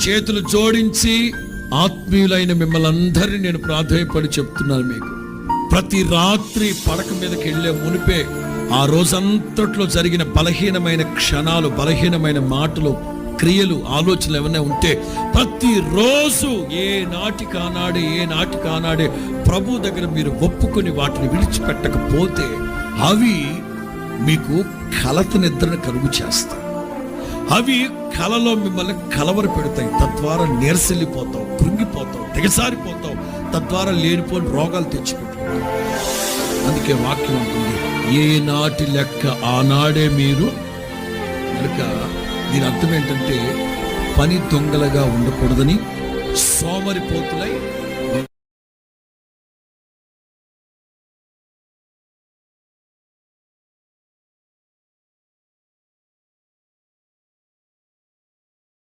చేతులు జోడించి ఆత్మీయులైన మిమ్మల్ని అందరినీ నేను ప్రాధేయపడి చెప్తున్నాను, మీకు ప్రతి రాత్రి పడక మీదకి వెళ్ళే మునిపే ఆ రోజంతట్లో జరిగిన బలహీనమైన క్షణాలు, బలహీనమైన మాటలు, క్రియలు, ఆలోచనలు ఏమైనా ఉంటే ప్రతిరోజు ఏ నాటికానాడే ప్రభు దగ్గర మీరు ఒప్పుకొని వాటిని విడిచిపెట్టకపోతే అవి మీకు కలత నిద్రను కలుగు చేస్తాయి. అవి కలలో మిమ్మల్ని కలవర పెడతాయి. తద్వారా నీరసిల్లిపోతావు, కృంగిపోతావు, దిగసారిపోతావు. తద్వారా లేనిపోని రోగాలు తెచ్చిపెట్టుకుంటావు. అందుకే వాక్యం ఉంటుంది, ఏ నాటి లెక్క ఆనాడే మీరు. కనుక దీని అర్థం ఏంటంటే పని దొంగలుగా ఉండకూడదని, సోమరిపోతులై